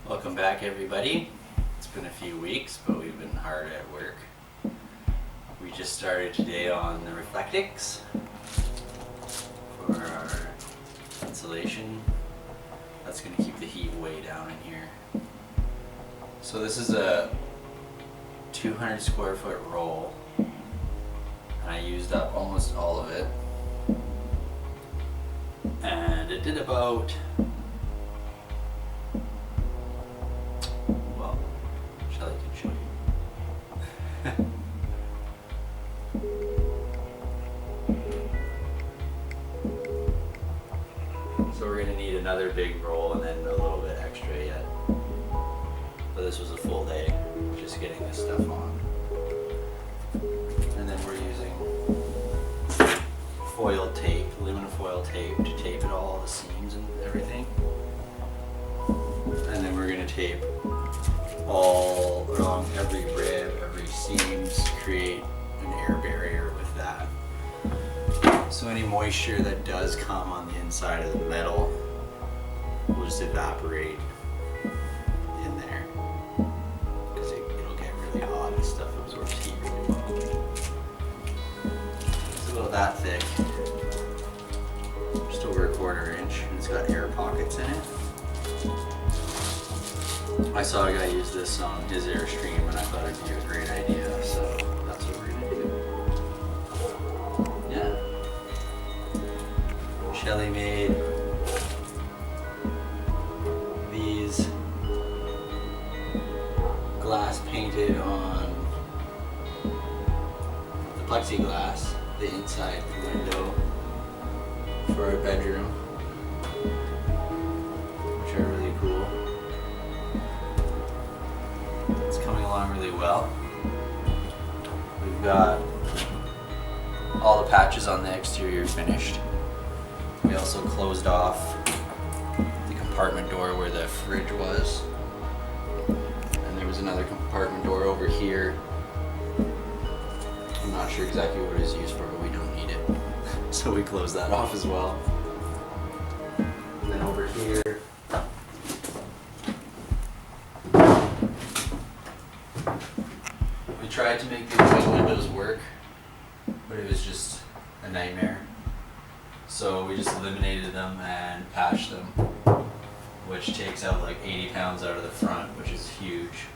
Welcome back, everybody. It's been a few weeks, but we've been hard at work. We just started today on the Reflectix for our insulation. That's going to keep the heat way down in here. So this is a 200 square foot roll, and I used up almost all of it. And it did about, well, Shelly can show you. So we're gonna need another big roll and then a little bit extra yet. But this was a full day, just getting this stuff on. And then we're using foil tape, aluminum foil tape, to tape it all, the seams and everything. And then we're gonna tape all along every rib, every seams, create an air barrier with that. So any moisture that does come on the inside of the metal will just evaporate in there, because it'll get really hot and stuff absorbs heat really well. It's about that thick, just over 1/4 inch, and it's got air pockets in it. I saw a guy use this on his Airstream and I thought it'd be a great idea, so that's what we're gonna do. Yeah. Shelly made these glass painted on the plexiglass, the inside window for our bedroom, which are really cool. It's coming along really well. We've got all the patches on the exterior finished. We also closed off the compartment door where the fridge was. And there was another compartment door over here. I'm not sure exactly what it is used for, but we don't need it. So we closed that off as well. And then over here, we tried to make the wing windows work, but it was just a nightmare. So we just eliminated them and patched them, which takes out like 80 pounds out of the front, which is huge.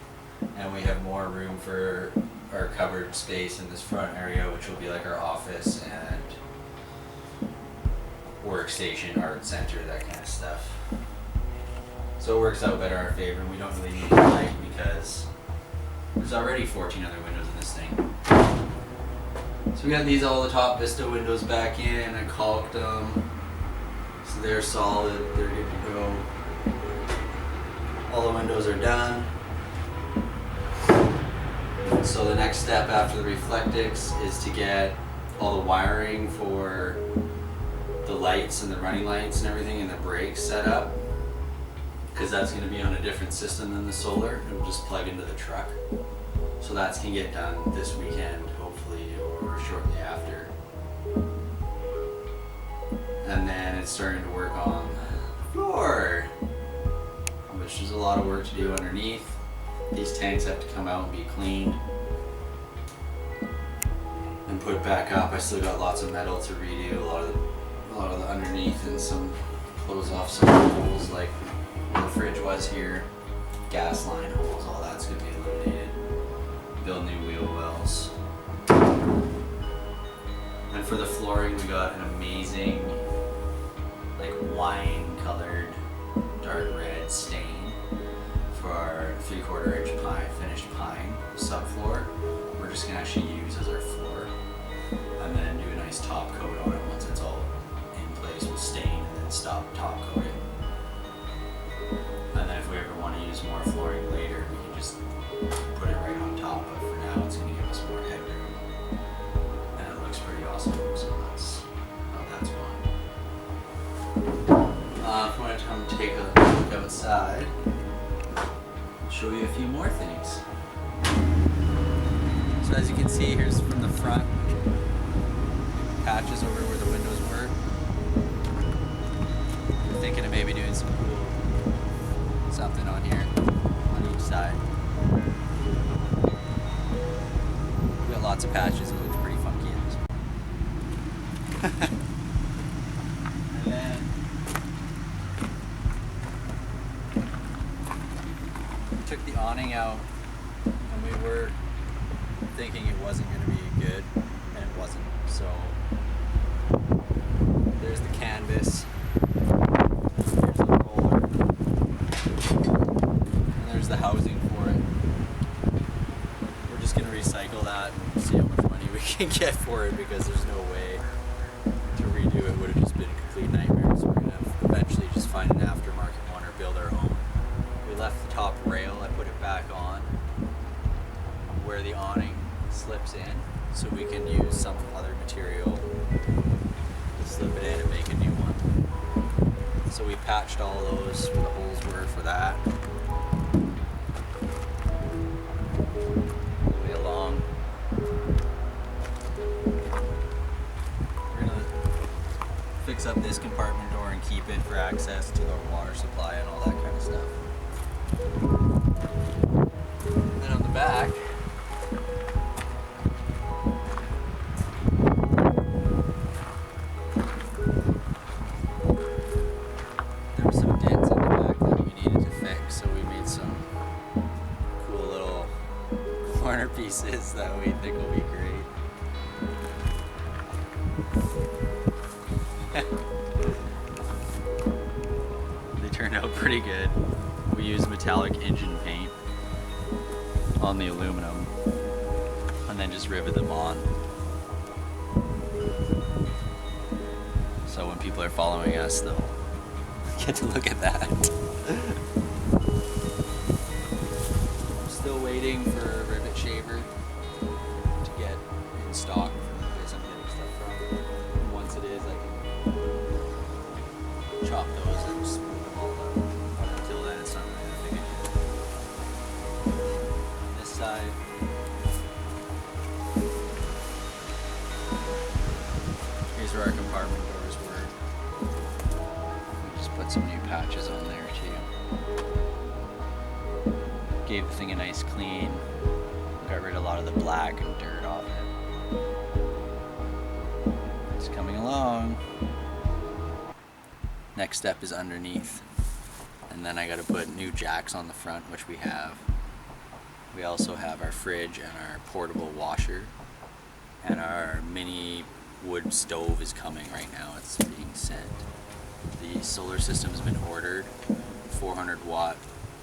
And we have more room for our cupboard space in this front area, which will be like our office and workstation, art center, that kind of stuff. So it works out better in our favor, and we don't really need the light because there's already 14 other windows in this thing. So we got these, all the top Vista windows back in. I caulked them, so they're solid, they're good to go. All the windows are done. So the next step after the Reflectix is to get all the wiring for the lights and the running lights and everything and the brakes set up, because that's going to be on a different system than the solar. It'll just plug into the truck. So that's going to get done this weekend, hopefully, or shortly after. And then it's starting to work on the floor, which is a lot of work to do underneath. These tanks have to come out and be cleaned and put back up. I still got lots of metal to redo, a lot of the underneath, and close off some holes like where the fridge was here, gas line holes, all that's going to be eliminated. Build new wheel wells. And for the flooring, we got an amazing, like, wine colored dark red stain for our 3/4 inch finished pine subfloor. We're just gonna actually use as our floor, and then do a nice top coat on it once it's all in place. We'll stain and then top coat it. And then if we ever want to use more flooring later, we can just put it right on top. But for now, it's going to give us more headroom, and it looks pretty awesome. So that's how that's going. If you want to come take a look outside, I'll show you a few more things. So as you can see, here's from the front, patches over where the windows were. We're thinking of maybe doing some cool something on here on each side. We got lots of patches. It looks pretty funky in this one. And then we took the awning out, and we were thinking it wasn't going to be good, and it wasn't. So there's the canvas, here's the roller, and there's the housing for it. We're just going to recycle that and see how much money we can get for it, because there's no way to redo it. Would have just been a complete nightmare. So we're going to eventually just find an aftermarket one or build our own. We left the top rail, I put it back on where the awning slips in, so we can use some other material to slip it in and make a new one. So we patched all those where the holes were for that. All the way along. We're gonna fix up this compartment door and keep it for access to the water supply and all that kind of stuff. And then on the back, there were some dents in the back that we needed to fix, so we made some cool little corner pieces that we think will be great. They turned out pretty good. We used metallic engine paint on the aluminum and then just rivet them on. So when people are following us, they'll get to look at that. I'm still waiting for a rivet shaver to get in stock from the place I'm getting stuff from. And once it is, I can chop those and smooth them all out. But until then, it's not really that big a deal. On this side, here's where our compartment doors were. We just put some new patches on there too. Gave the thing a nice clean. Got rid of a lot of the black and dirt off it. It's coming along. Next step is underneath. And then I gotta put new jacks on the front, which we have. We also have our fridge and our portable washer. And our mini wood stove is coming right now. It's being sent. The solar system's been ordered. 400 watt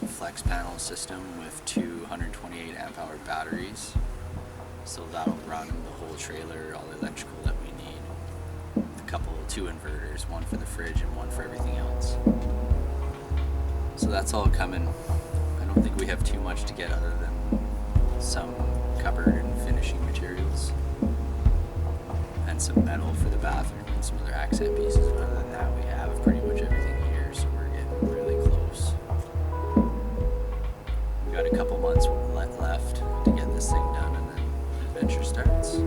flex panel system with 228 amp hour batteries. So that'll run the whole trailer, all the electrical that we need. Two inverters, one for the fridge and one for everything else. So that's all coming. I don't think we have too much to get other than some cupboard and finishing materials. And some metal for the bathroom and some other accent pieces. But other than that, we have pretty much everything here, so we're getting really close. We've got a couple months left to get this thing done, and then the adventure starts.